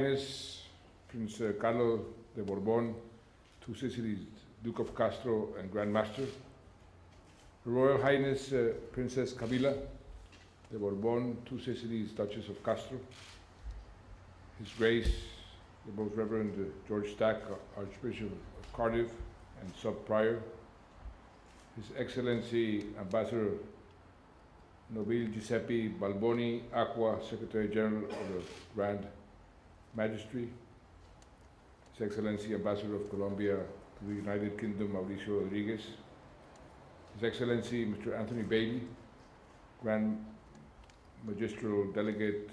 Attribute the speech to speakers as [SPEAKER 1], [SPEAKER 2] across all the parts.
[SPEAKER 1] Highness Prince Carlos de Bourbon, Two Sicilies Duke of Castro and Grand Master, Her Royal Highness Princess Camila de Bourbon, Two Sicilies Duchess of Castro, His Grace the Most Reverend George Stack, Archbishop of Cardiff and Sub-Prior, His Excellency Ambassador Nobile Giuseppe Balboni Acqua, Secretary General of the Grand Majesty, His Excellency Ambassador of Colombia to the United Kingdom Mauricio Rodriguez, His Excellency Mr. Anthony Bailey, Grand Magistral Delegate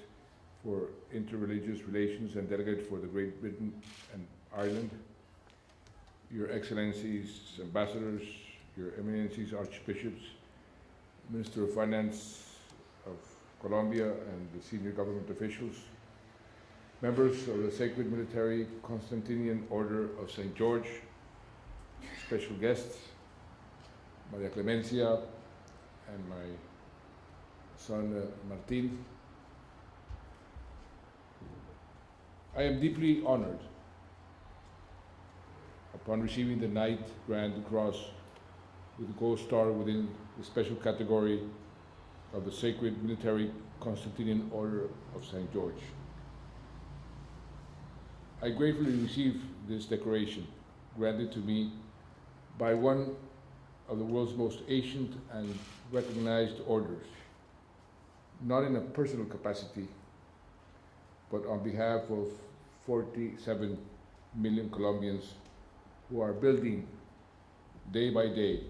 [SPEAKER 1] for Interreligious Relations and Delegate for the Great Britain and Ireland, Your Excellencies, Ambassadors, Your Eminencies, Archbishops, Minister of Finance of Colombia and the senior government officials, members of the Sacred Military Constantinian Order of St. George, special guests, Maria Clemencia and my son Martin. I am deeply honored upon receiving the Knight Grand Cross with a gold star within the special category of the Sacred Military Constantinian Order of St. George. I gratefully receive this decoration granted to me by one of the world's most ancient and recognized orders, not in a personal capacity, but on behalf of 47 million Colombians who are building day by day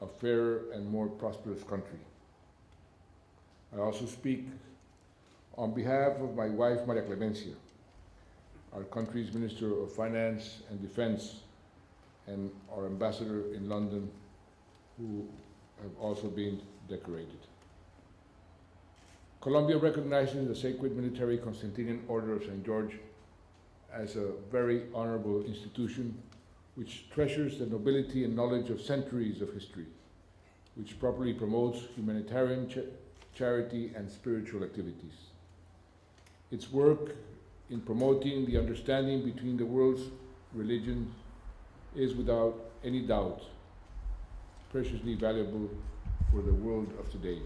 [SPEAKER 1] a fairer and more prosperous country. I also speak on behalf of my wife, Maria Clemencia, our country's Minister of Finance and Defense, and our ambassador in London, who have also been decorated. Colombia recognizes the Sacred Military Constantinian Order of St. George as a very honorable institution which treasures the nobility and knowledge of centuries of history, which properly promotes humanitarian charity and spiritual activities. Its work in promoting the understanding between the world's religions is without any doubt preciously valuable for the world of today.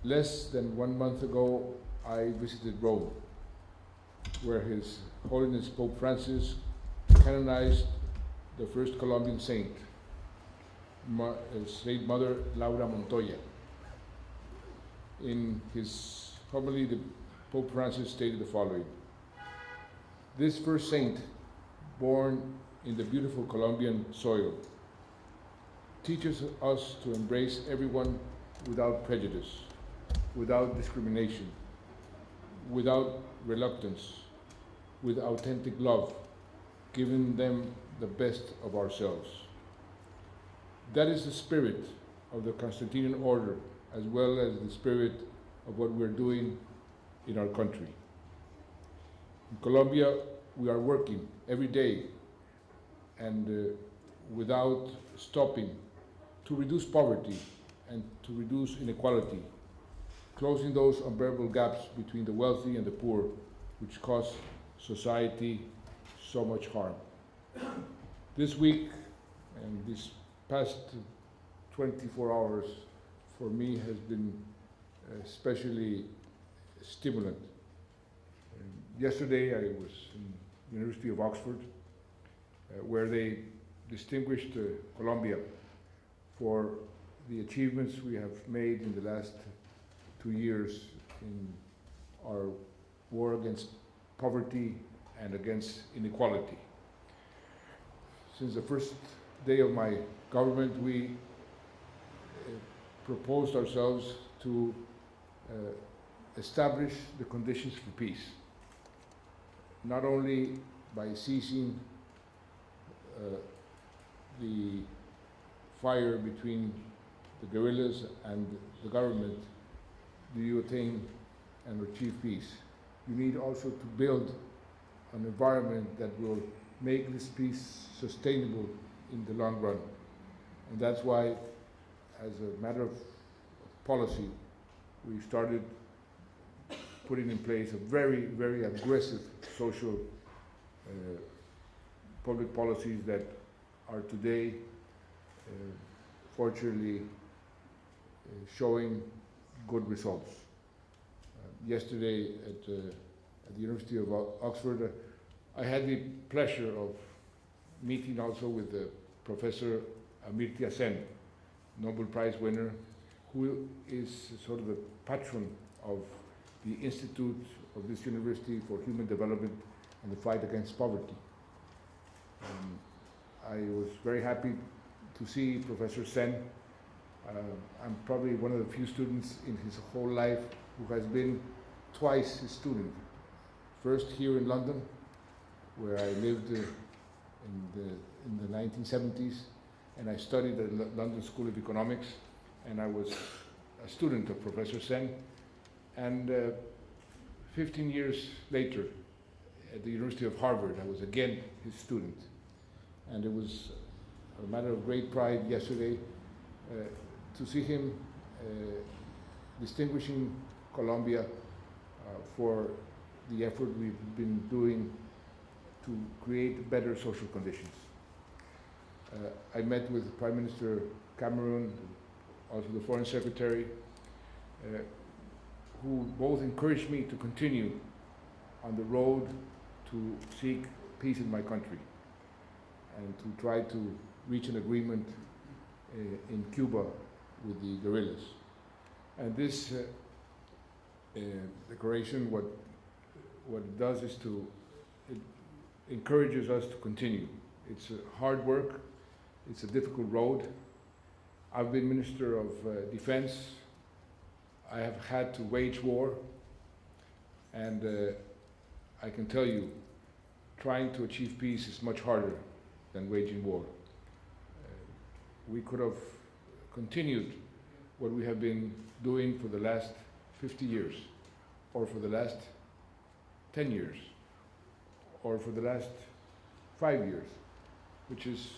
[SPEAKER 1] Less than 1 month ago, I visited Rome, where His Holiness Pope Francis canonized the first Colombian saint, Saint Mother Laura Montoya. In his homily, the Pope Francis stated the following: "This first saint, born in the beautiful Colombian soil, teaches us to embrace everyone without prejudice, without discrimination, without reluctance, with authentic love, giving them the best of ourselves." That is the spirit of the Constantinian Order, as well as the spirit of what we're doing in our country. In Colombia, we are working every day and without stopping to reduce poverty and to reduce inequality, closing those unbearable gaps between the wealthy and the poor, which cause society so much harm. This week and this past 24 hours for me has been especially stimulant. Yesterday I was in the University of Oxford, where they distinguished Colombia for the achievements we have made in the last 2 years in our war against poverty and against inequality. Since the first day of my government, we proposed ourselves to establish the conditions for peace, not only by ceasing the fire between the guerrillas and the government do you attain and achieve peace. You need also to build an environment that will make this peace sustainable in the long run. And that's why, as a matter of policy, we started putting in place a very, very aggressive social public policies that are today, fortunately, showing good results. Yesterday at the University of Oxford, I had the pleasure of meeting also with Professor Amartya Sen, Nobel Prize winner, who is sort of the patron of the Institute of this University for Human Development and the Fight Against Poverty. I was very happy to see Professor Sen. I'm probably one of the few students in his whole life who has been twice his student. First here in London, where I lived in the 1970s, and I studied at the London School of Economics, and I was a student of Professor Sen. And 15 years later, at the University of Harvard, I was again his student. And it was a matter of great pride yesterday to see him distinguishing Colombia for the effort we've been doing to create better social conditions. I met with Prime Minister Cameron, also the Foreign Secretary, who both encouraged me to continue on the road to seek peace in my country and to try to reach an agreement in Cuba with the guerrillas. And this declaration, what it does is it encourages us to continue. It's hard work, it's a difficult road. I've been Minister of Defense. I have had to wage war, and I can tell you, trying to achieve peace is much harder than waging war. We could have continued what we have been doing for the last 50 years, or for the last 10 years, or for the last 5 years, which is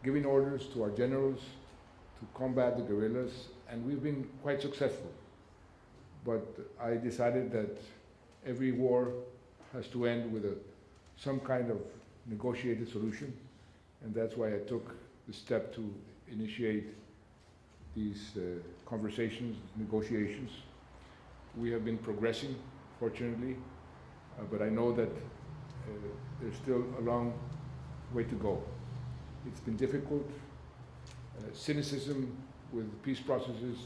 [SPEAKER 1] giving orders to our generals to combat the guerrillas, and we've been quite successful. But I decided that every war has to end with some kind of negotiated solution, and that's why I took the step to initiate these conversations, negotiations. We have been progressing, fortunately, but I know that there's still a long way to go. It's been difficult. Cynicism with peace processes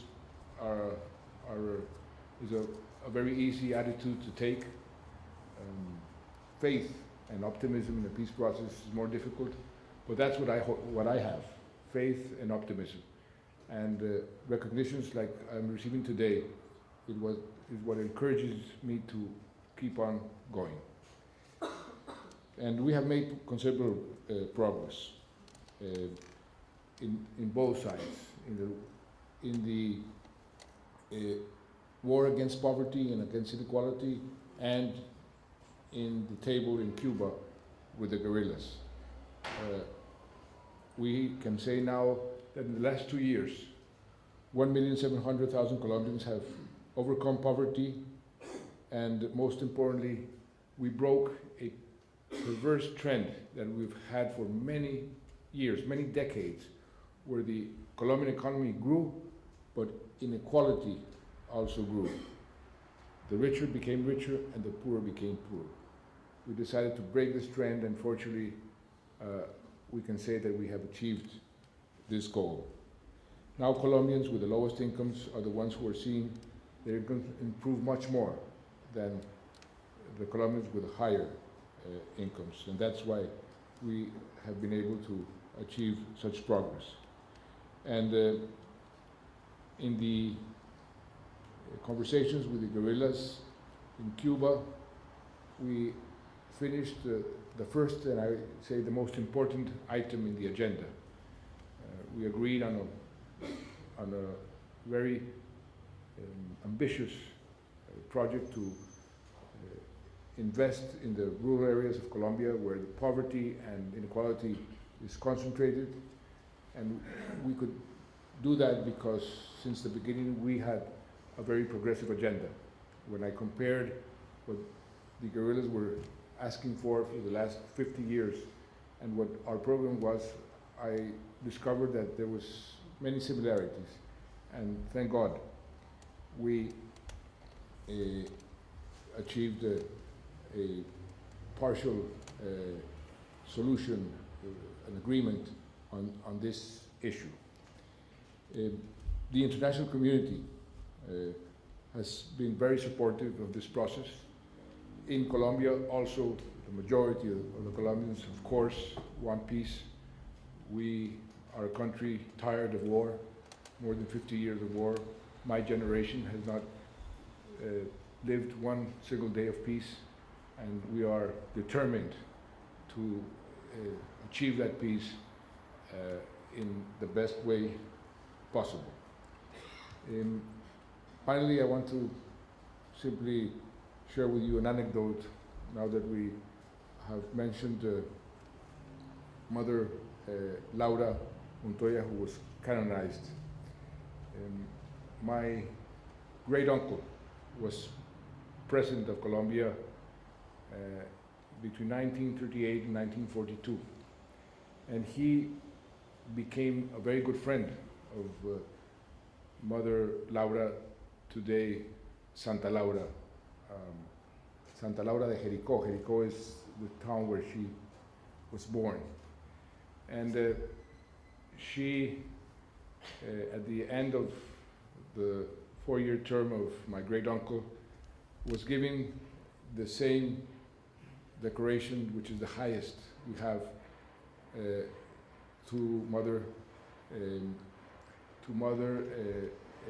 [SPEAKER 1] is a very easy attitude to take. Faith and optimism in the peace process is more difficult, but that's what I have, faith and optimism. And recognitions like I'm receiving today is what encourages me to keep on going. And we have made considerable progress in both sides, in the war against poverty and against inequality, and in the table in Cuba with the guerrillas. We can say now that in the last 2 years, 1,700,000 Colombians have overcome poverty, and most importantly, we broke a perverse trend that we've had for many years, many decades, where the Colombian economy grew, but inequality also grew. The richer became richer and the poor became poor. We decided to break this trend, and fortunately, we can say that we have achieved this goal. Now Colombians with the lowest incomes are the ones who are seeing their incomes improve much more than the Colombians with higher incomes, and that's why we have been able to achieve such progress. And in the conversations with the guerrillas in Cuba, we finished the first, and I say the most important item in the agenda. We agreed on a very ambitious project to invest in the rural areas of Colombia where the poverty and inequality is concentrated. And we could do that because since the beginning we had a very progressive agenda. when I compared what the guerrillas were asking for the last 50 years and what our program was, I discovered that there was many similarities. And thank God, we achieved a partial solution, an agreement on this issue. The international community has been very supportive of this process. In Colombia, also, the majority of the Colombians, of course, want peace. We are a country tired of war, more than 50 years of war. My generation has not lived one single day of peace, and we are determined to achieve that peace in the best way possible. Finally, I want to simply share with you an anecdote now that we have mentioned Mother Laura Montoya, who was canonized. My great uncle was President of Colombia between 1938 and 1942, and he became a very good friend of Mother Laura, today Santa Laura. Santa Laura de Jericó. Jericó is the town where she was born. And she, at the end of the 4-year term of my great uncle, was giving the same decoration, which is the highest we have, to Mother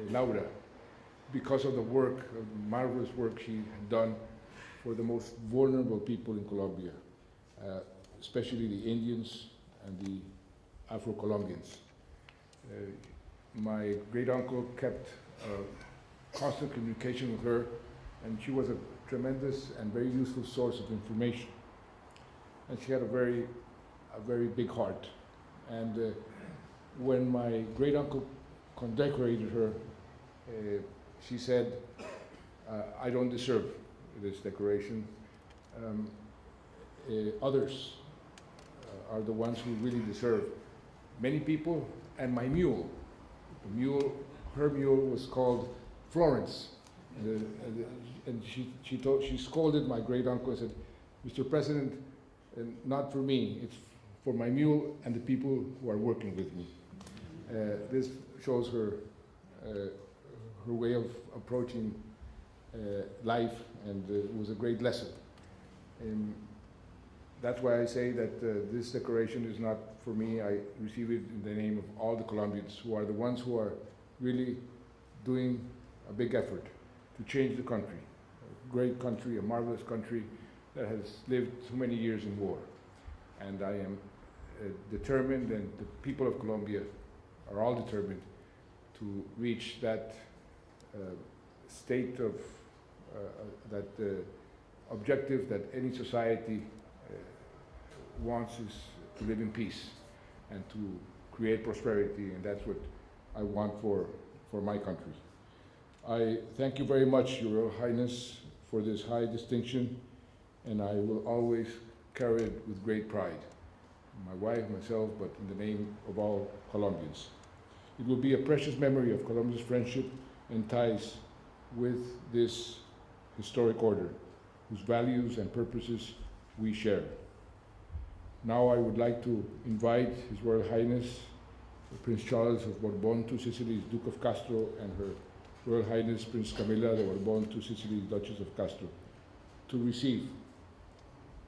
[SPEAKER 1] Laura, because of the work, the marvelous work she had done for the most vulnerable people in Colombia, especially the Indians and the Afro-Colombians. My great uncle kept constant communication with her, and she was a tremendous and very useful source of information. And she had a very big heart. And when my great uncle condecorated her, she said, I don't deserve this decoration. Others are the ones who really deserve. Many people, and my mule. The mule, her mule was called Florence. And she scolded my great uncle and said, Mr. President, not for me, it's for my mule and the people who are working with me. This shows her her way of approaching life, and it was a great lesson. That's why I say that this decoration is not for me. I receive it in the name of all the Colombians, who are the ones who are really doing a big effort to change the country. A great country, a marvelous country that has lived so many years in war. And I am determined, and the people of Colombia are all determined to reach that state of, that objective that any society wants, is to live in peace and to create prosperity, and that's what I want for my country. I thank you very much, Your Royal Highness, for this high distinction, and I will always carry it with great pride. My wife, myself, but in the name of all Colombians. It will be a precious memory of Colombia's friendship and ties with this historic order, whose values and purposes we share. Now I would like to invite His Royal Highness, Prince Charles of Bourbon, Two Sicilies, Duke of Castro, and Her Royal Highness Prince Camilla de Bourbon, Two Sicilies, Duchess of Castro, to receive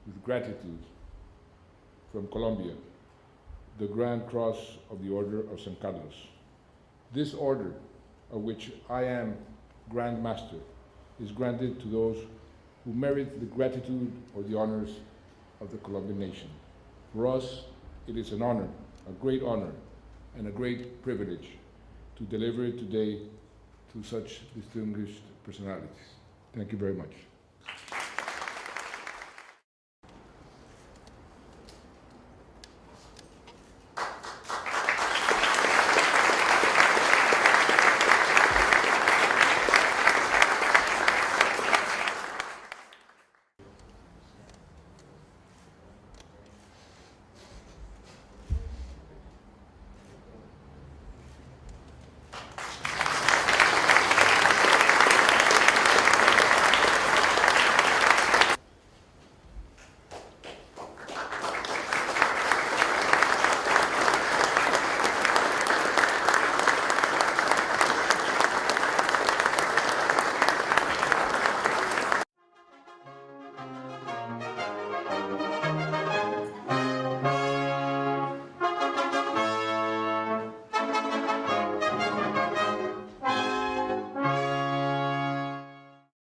[SPEAKER 1] with gratitude from Colombia the Grand Cross of the Order of St. Carlos. This order, of which I am Grand Master, is granted to those who merit the gratitude or the honors of the Colombian nation. For us, it is an honor, a great honor, and a great privilege to deliver it today to such distinguished personalities. Thank you very much.